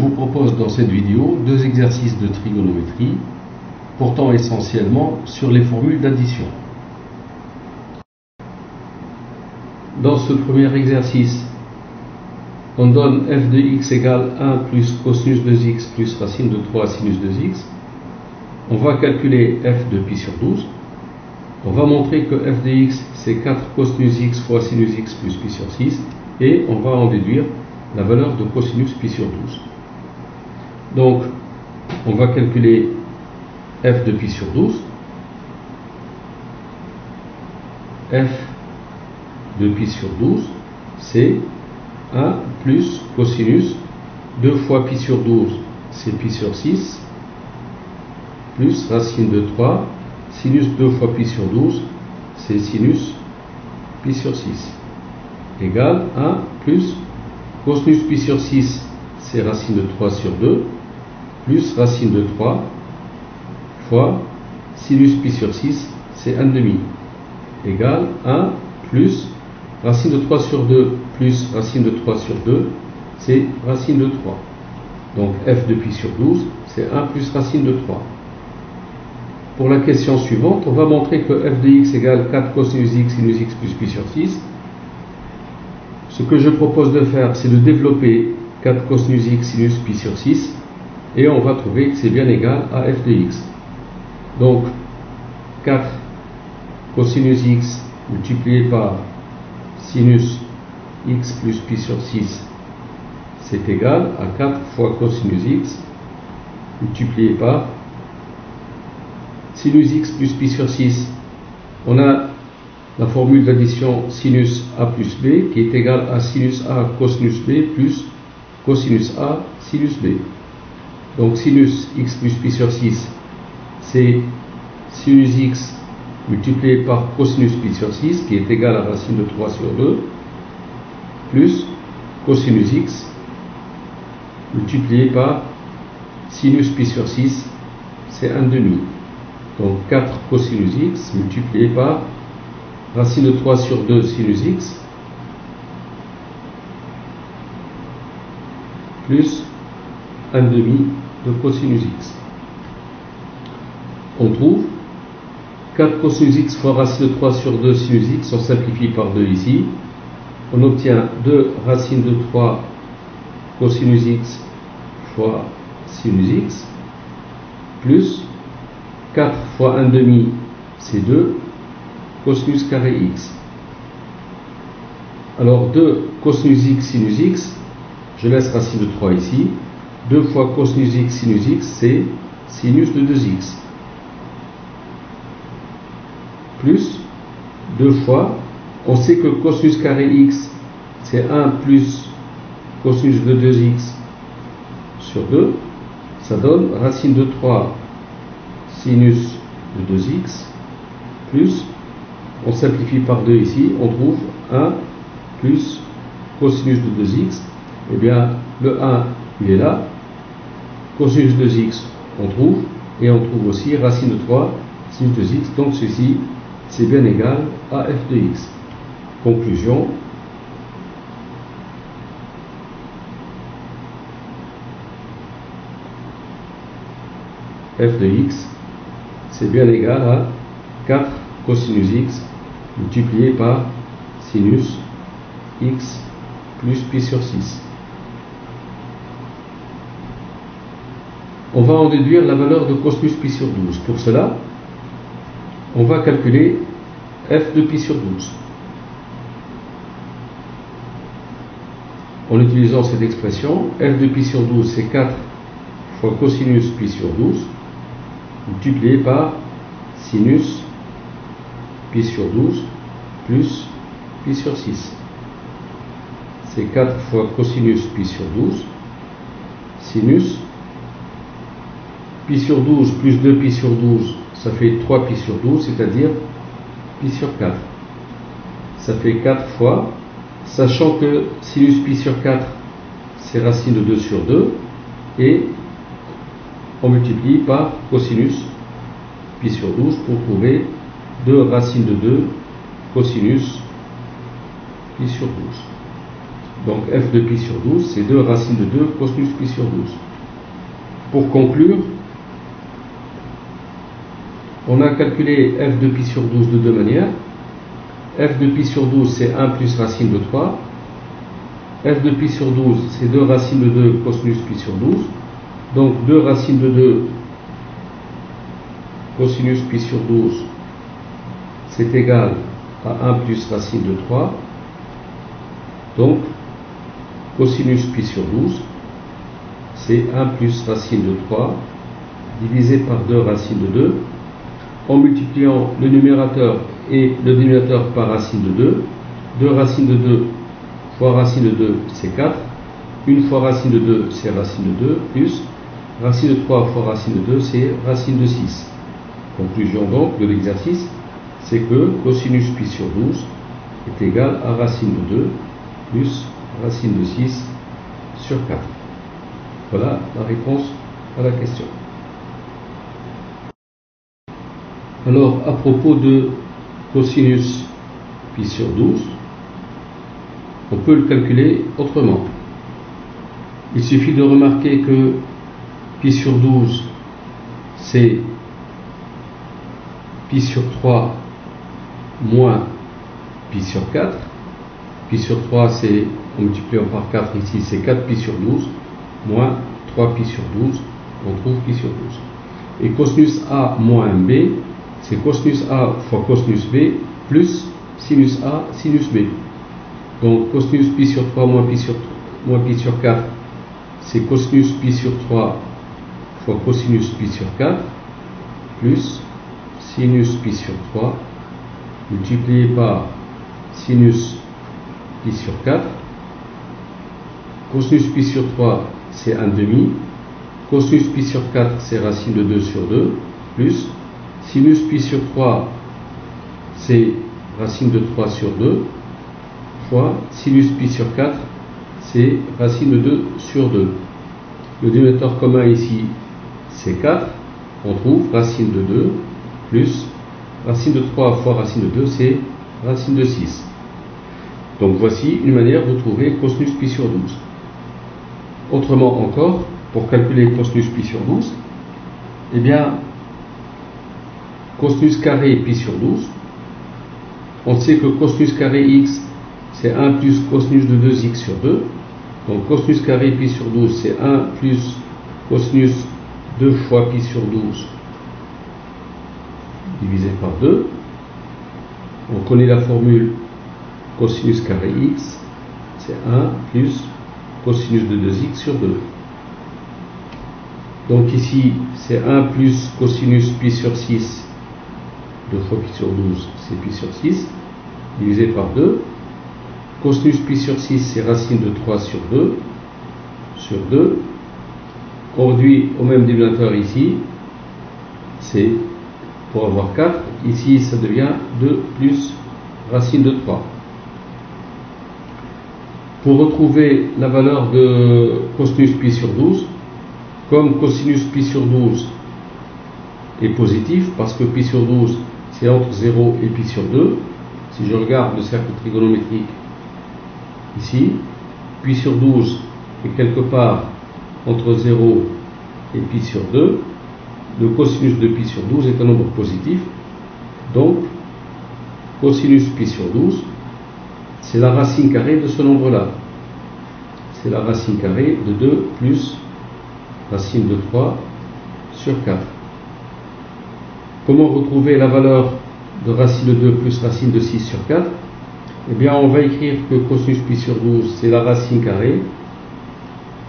vous propose dans cette vidéo deux exercices de trigonométrie portant essentiellement sur les formules d'addition. Dans ce premier exercice, on donne f de x égale 1 plus cosinus de x plus racine de 3 sinus de x. On va calculer f de pi sur 12. On va montrer que f de x c'est 4 cosinus x fois sinus x plus pi sur 6 et on va en déduire la valeur de cosinus pi sur 12. Donc, on va calculer f de pi sur 12. f de pi sur 12, c'est 1 plus cosinus 2 fois pi sur 12, c'est pi sur 6, plus racine de 3, sinus 2 fois pi sur 12, c'est sinus pi sur 6, égale 1 plus cosinus pi sur 6, c'est racine de 3 sur 2, plus racine de 3, fois sinus pi sur 6, c'est 1 demi, égale 1 plus racine de 3 sur 2 plus racine de 3 sur 2, c'est racine de 3. Donc f de pi sur 12, c'est 1 plus racine de 3. Pour la question suivante, on va montrer que f de x égale 4 cosinus x sinus x plus pi sur 6. Ce que je propose de faire, c'est de développer 4 cosinus x sinus pi sur 6, et on va trouver que c'est bien égal à f de x. Donc 4 cosinus x multiplié par sinus x plus pi sur 6, c'est égal à 4 fois cosinus x multiplié par sinus x plus pi sur 6. On a la formule d'addition sinus a plus b qui est égale à sinus a cosinus b plus cosinus a sinus b. Donc sinus x plus pi sur 6, c'est sinus x multiplié par cosinus pi sur 6 qui est égal à racine de 3 sur 2 plus cosinus x multiplié par sinus pi sur 6, c'est 1 demi. Donc 4 cosinus x multiplié par racine de 3 sur 2 sinus x plus 1 demi de cosinus x. On trouve 4 cosinus x fois racine de 3 sur 2 sinus x, on simplifie par 2 ici. On obtient 2 racine de 3 cosinus x fois sinus x plus 4 fois 1 demi, c'est 2 cosinus carré x. Alors 2 cosinus x sinus x, je laisse racine de 3 ici. 2 fois cosinus x sinus x, c'est sinus de 2x. Plus 2 fois, on sait que cosinus carré x, c'est 1 plus cosinus de 2x sur 2. Ça donne racine de 3 sinus de 2x plus, on simplifie par 2 ici, on trouve 1 plus cosinus de 2x. Et bien, le 1, il est là. Cosinus de 2x, on trouve. Et on trouve aussi racine de 3 sinus de 2x. Donc ceci, c'est bien égal à f de x. Conclusion. F de x, c'est bien égal à 4 cosinus x multiplié par sinus x plus pi sur 6. On va en déduire la valeur de cosinus pi sur 12. Pour cela, on va calculer f de pi sur 12. En utilisant cette expression, f de pi sur 12, c'est 4 fois cosinus pi sur 12 multiplié par sinus pi sur 12 plus pi sur 6. C'est 4 fois cosinus pi sur 12 sinus pi sur 12 plus 2 pi sur 12, ça fait 3 pi sur 12, c'est-à-dire pi sur 4. Ça fait 4 fois, sachant que sinus pi sur 4, c'est racine de 2 sur 2, et on multiplie par cosinus pi sur 12 pour trouver 2 racine de 2 cosinus pi sur 12. Donc f de pi sur 12, c'est 2 racine de 2 cosinus pi sur 12. Pour conclure, on a calculé f de pi sur 12 de deux manières. F de pi sur 12, c'est 1 plus racine de 3. F de pi sur 12, c'est 2 racine de 2 cosinus pi sur 12. Donc 2 racine de 2 cosinus pi sur 12, c'est égal à 1 plus racine de 3. Donc cosinus pi sur 12, c'est 1 plus racine de 3 divisé par 2 racine de 2, en multipliant le numérateur et le dénominateur par racine de 2. 2 racine de 2 fois racine de 2, c'est 4. 1 fois racine de 2, c'est racine de 2, plus racine de 3 fois racine de 2, c'est racine de 6. Conclusion donc de l'exercice, c'est que cosinus pi sur 12 est égal à racine de 2 plus racine de 6 sur 4. Voilà la réponse à la question. Alors, à propos de cosinus pi sur 12, on peut le calculer autrement. Il suffit de remarquer que pi sur 12, c'est pi sur 3 moins pi sur 4. Pi sur 3, c'est, en multipliant par 4 ici, c'est 4 pi sur 12, moins 3 pi sur 12, on trouve pi sur 12. Et cosinus A moins B, c'est cosinus A fois cosinus B, plus sinus A, sinus B. Donc cosinus pi sur 3 moins pi sur 4, c'est cosinus pi sur 3 fois cosinus pi sur 4, plus sinus pi sur 3, multiplié par sinus pi sur 4. Cosinus pi sur 3, c'est 1/2. Cosinus pi sur 4, c'est racine de 2 sur 2, plus sinus pi sur 3, c'est racine de 3 sur 2, fois sinus pi sur 4, c'est racine de 2 sur 2. Le dénominateur commun ici, c'est 4. On trouve racine de 2 plus racine de 3 fois racine de 2, c'est racine de 6. Donc voici une manière de trouver cosinus pi sur 12. Autrement encore, pour calculer cosinus pi sur 12, eh bien, cosinus carré pi sur 12, on sait que cosinus carré x, c'est 1 plus cosinus de 2x sur 2. Donc cosinus carré pi sur 12, c'est 1 plus cosinus 2 fois pi sur 12 divisé par 2. On connaît la formule cosinus carré x, c'est 1 plus cosinus de 2x sur 2. Donc ici, c'est 1 plus cosinus pi sur 6, 2 fois pi sur 12, c'est pi sur 6, divisé par 2. Cosinus pi sur 6, c'est racine de 3 sur 2, sur 2. On réduit au même dénominateur ici, c'est pour avoir 4. Ici, ça devient 2 plus racine de 3. Pour retrouver la valeur de cosinus pi sur 12, comme cosinus pi sur 12 est positif, parce que pi sur 12, c'est entre 0 et pi sur 2, si je regarde le cercle trigonométrique ici, pi sur 12 est quelque part entre 0 et pi sur 2, le cosinus de pi sur 12 est un nombre positif, donc cosinus pi sur 12, c'est la racine carrée de ce nombre-là. C'est la racine carrée de 2 plus racine de 3 sur 4. Comment retrouver la valeur de racine de 2 plus racine de 6 sur 4? Eh bien, on va écrire que cosinus pi sur 12, c'est la racine carrée.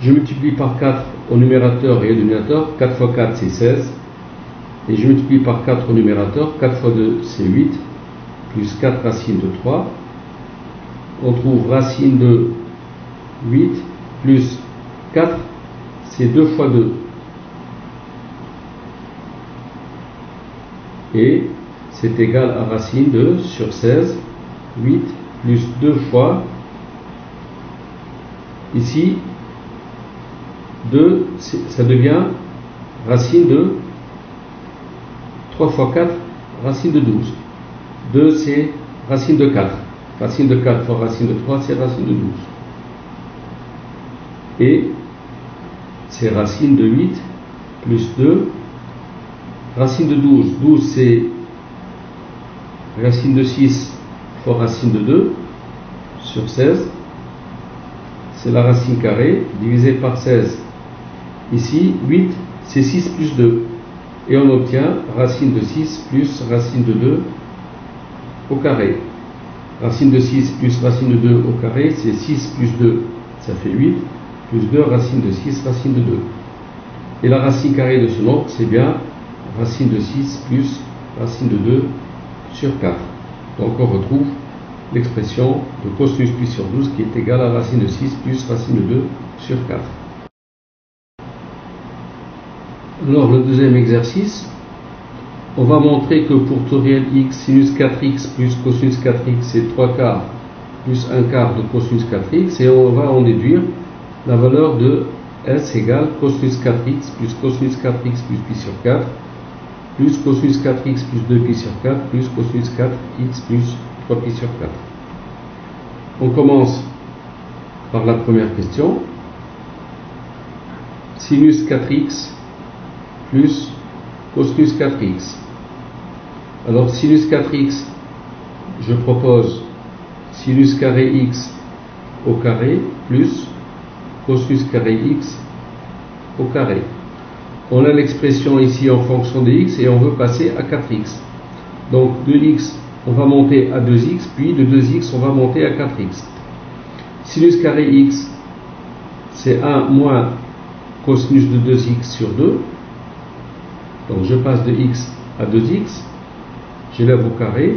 Je multiplie par 4 au numérateur et au dénominateur. 4 fois 4, c'est 16. Et je multiplie par 4 au numérateur. 4 fois 2, c'est 8. Plus 4 racine de 3. On trouve racine de 8 plus 4, c'est 2 fois 2. Et c'est égal à racine de, sur 16, 8 plus 2 fois, ici, 2, ça devient racine de 3 fois 4, racine de 12. 2, c'est racine de 4. Racine de 4 fois racine de 3, c'est racine de 12. et c'est racine de 8 plus 2, racine de 12, 12 c'est racine de 6 fois racine de 2 sur 16, c'est la racine carrée divisée par 16. Ici, 8 c'est 6 plus 2 et on obtient racine de 6 plus racine de 2 au carré. Racine de 6 plus racine de 2 au carré, c'est 6 plus 2, ça fait 8, plus 2, racine de 6, racine de 2. Et la racine carrée de ce nombre, c'est bien racine de 6 plus racine de 2 sur 4. Donc on retrouve l'expression de cosinus pi sur 12 qui est égale à racine de 6 plus racine de 2 sur 4. Alors le deuxième exercice, on va montrer que pour tout réel x, sinus 4x plus cosinus 4x, c'est 3 quarts plus 1 quart de cosinus 4x, et on va en déduire la valeur de s égale cosinus 4x plus cosinus 4x plus pi sur 4, plus cosinus 4x plus 2 pi sur 4, plus cosinus 4x plus 3 pi sur 4. On commence par la première question. Sinus 4x plus cosinus 4x. Alors sinus 4x, je propose sinus carré x au carré plus cosinus carré x au carré. On a l'expression ici en fonction de x et on veut passer à 4x. Donc de x, on va monter à 2x, puis de 2x, on va monter à 4x. Sinus carré x, c'est 1 moins cosinus de 2x sur 2. Donc je passe de x à 2x, j'élève au carré,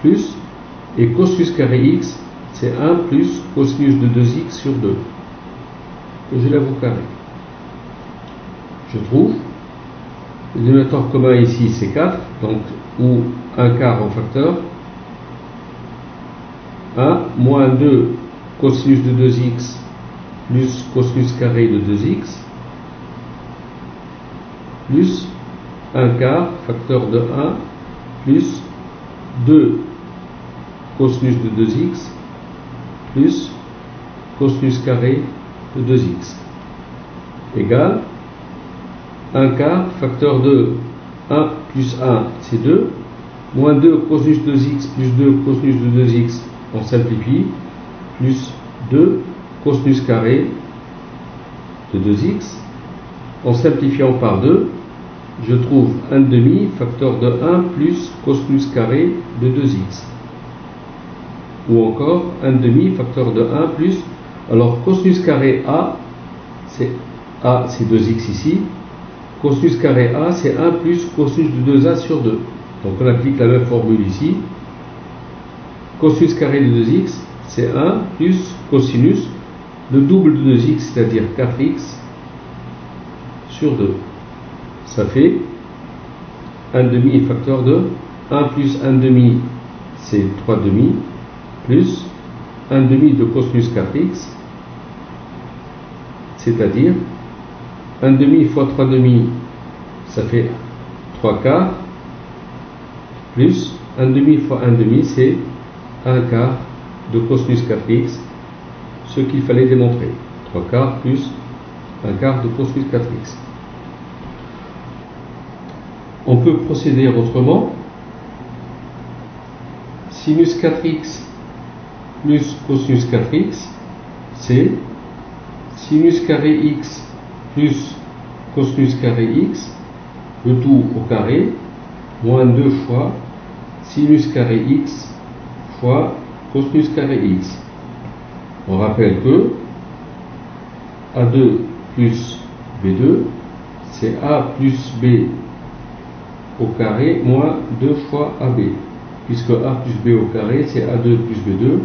plus, et cosinus carré x, c'est 1 plus cosinus de 2x sur 2, que j'élève au carré. Je trouve, le dénominateur commun ici c'est 4, donc, ou 1 quart en facteur, 1 moins 2 cosinus de 2x plus cosinus carré de 2x, plus 1 quart, facteur de 1, plus 2 cosinus de 2x, plus cosinus carré de 2x, égale 1 quart, facteur de 1 plus 1, c'est 2, moins 2 cosinus de 2x plus 2 cosinus de 2x, on simplifie, plus 2 cosinus carré de 2x, en simplifiant par 2, je trouve 1 demi, facteur de 1 plus cosinus carré de 2x. Ou encore 1 demi, facteur de 1 plus, alors cosinus carré A, c'est 2x ici, cosinus carré A, c'est 1 plus cosinus de 2a sur 2. Donc on applique la même formule ici. Cosinus carré de 2x, c'est 1 plus cosinus, le double de 2x, c'est-à-dire 4x, sur 2. Ça fait 1 demi facteur de 1 plus 1 demi, c'est 3 demi, plus 1 demi de cosinus 4x, c'est-à-dire 1 demi fois 3 demi, ça fait 3 quarts, plus 1 demi fois 1 demi, c'est 1 quart de cosinus 4x, ce qu'il fallait démontrer. 3 quarts plus 1 quart de cosinus 4x. On peut procéder autrement. Sinus 4x plus cosinus 4x, c'est sinus carré x plus cosinus carré x, le tout au carré, moins 2 fois sinus carré x fois cosinus carré x. On rappelle que A2 plus B2, c'est A plus B au carré moins 2 fois AB, puisque A plus B au carré, c'est A2 plus B2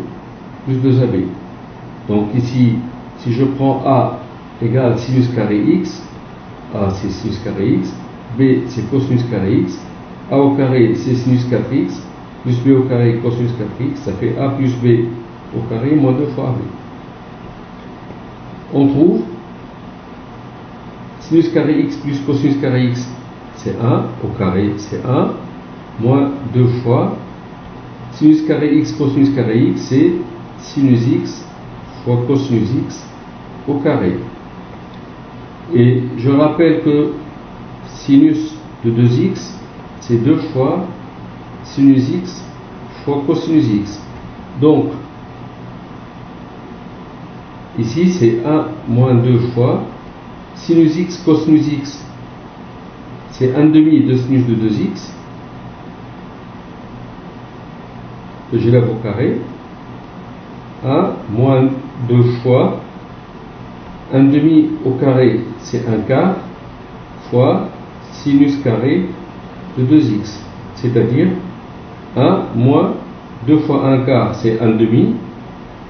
plus 2AB. Donc ici, si je prends A égale sinus carré x, A c'est sinus carré x, B c'est cosinus carré x, A au carré c'est sinus 4x, plus B au carré cosinus 4x, ça fait A plus B au carré moins 2 fois AB. On trouve sinus carré x plus cosinus carré x, c'est 1, au carré c'est 1, moins 2 fois sinus carré x cosinus carré x, c'est sinus x fois cosinus x au carré. Et je rappelle que sinus de 2x, c'est 2 fois sinus x fois cosinus x. Donc, ici, c'est 1 moins 2 fois sinus x cosinus x. C'est 1 demi de sinus de 2x, que j'élève au carré. 1 moins 2 fois 1 demi au carré, c'est 1 quart, fois sinus carré de 2x. C'est-à-dire 1 moins 2 fois 1 quart, c'est 1 demi.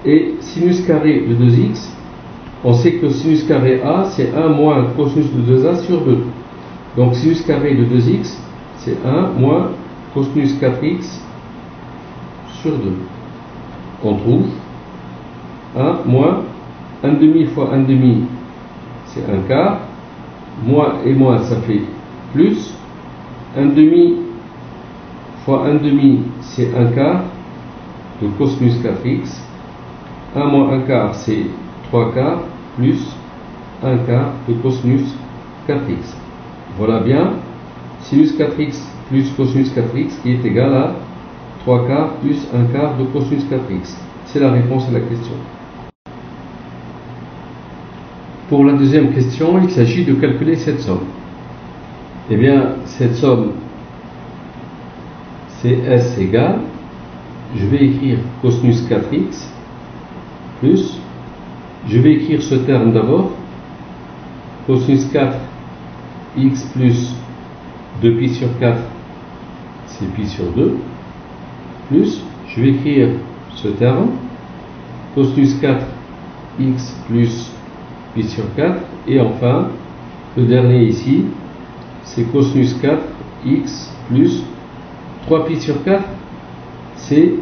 Et sinus carré de 2x, on sait que sinus carré a, c'est 1 moins cosinus de 2a sur 2. Donc sinus carré de 2x, c'est 1 moins cosinus 4x sur 2. On trouve 1 moins 1 demi fois 1 demi, c'est 1 quart. Moins et moins, ça fait plus. 1 demi fois 1 demi, c'est 1 quart de cosinus 4x. 1 moins 1 quart, c'est 3 quarts, plus 1 quart de cosinus 4x. Voilà bien sinus 4x plus cosinus 4x qui est égal à 3 quarts plus 1 quart de cosinus 4x. C'est la réponse à la question. Pour la deuxième question, il s'agit de calculer cette somme. Eh bien, cette somme, c'est S égale, je vais écrire cosinus 4x, plus, je vais écrire ce terme d'abord, cosinus 4x plus 2pi sur 4, c'est pi sur 2, plus, je vais écrire ce terme, cosinus 4x plus pi sur 4, et enfin, le dernier ici, c'est cosinus 4x plus 3pi sur 4, c'est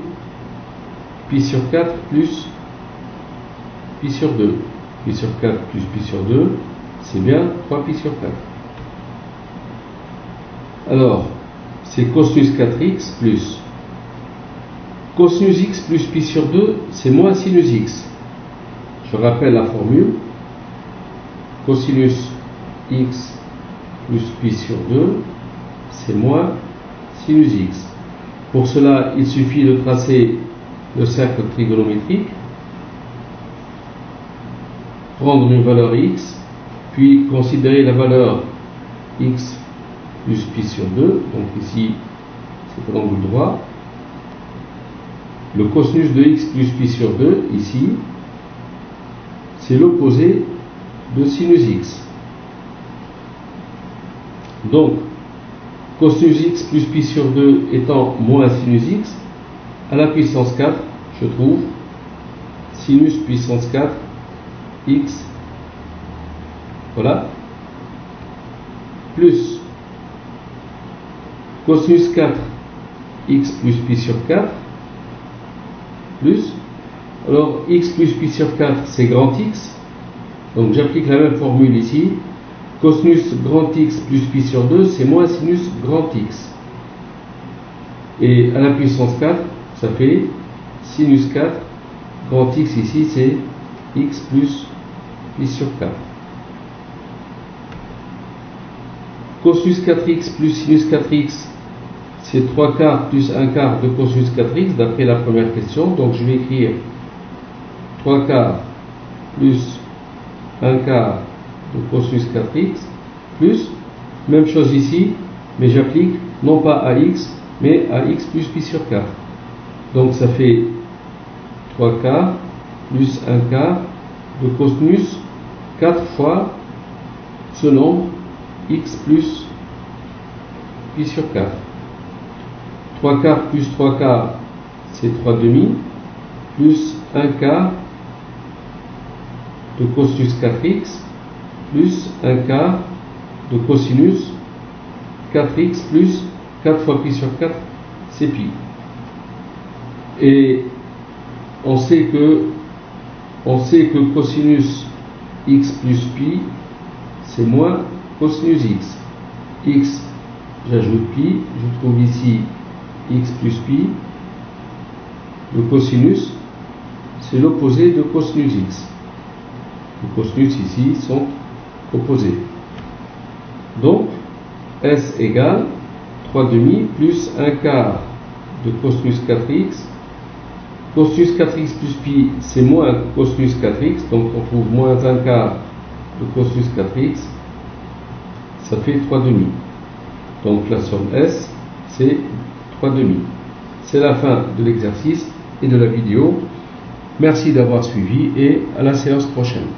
pi sur 4 plus pi sur 2. Pi sur 4 plus pi sur 2, c'est bien 3pi sur 4. Alors, c'est cosinus 4x plus cosinus x plus pi sur 2, c'est moins sinus x. Je rappelle la formule. Cosinus x plus pi sur 2, c'est moins sinus x. Pour cela, il suffit de tracer le cercle trigonométrique, prendre une valeur x, puis considérer la valeur x plus pi sur 2, donc ici c'est un angle droit. Le cosinus de x plus pi sur 2, ici, c'est l'opposé de sinus x. Donc, cosinus x plus pi sur 2 étant moins sinus x, à la puissance 4, je trouve sinus puissance 4 x, voilà, plus cosinus 4 x plus pi sur 4, plus, alors x plus pi sur 4 c'est grand x, donc j'applique la même formule ici, cosinus grand x plus pi sur 2 c'est moins sinus grand x, et à la puissance 4 ça fait sinus 4, grand x ici c'est x plus pi sur 4. Cosinus 4x plus sinus 4x, c'est 3 quarts plus 1 quart de cosinus 4x d'après la première question. Donc je vais écrire 3 quarts plus 1 quart de cosinus 4x plus, même chose ici, mais j'applique non pas à x, mais à x plus pi sur 4. Donc ça fait 3 quarts plus 1 quart de cosinus 4 fois ce nombre x plus pi sur 4. 3 quarts plus 3 quarts, c'est 3 demi, plus 1 quart de cosinus 4x, plus 1 quart de cosinus 4x plus 4 fois pi sur 4, c'est pi. Et on sait que cosinus x plus pi, c'est moins cosinus x. X, j'ajoute pi, je trouve ici x plus pi. Le cosinus, c'est l'opposé de cosinus x. Les cosinus ici sont opposés. Donc, S égale 3 demi plus 1 quart de cosinus 4x. Cosinus 4x plus pi, c'est moins cosinus 4x, donc on trouve moins 1 quart de cosinus 4x, ça fait 3 demi. Donc la somme S, c'est 3 demi. C'est la fin de l'exercice et de la vidéo. Merci d'avoir suivi et à la séance prochaine.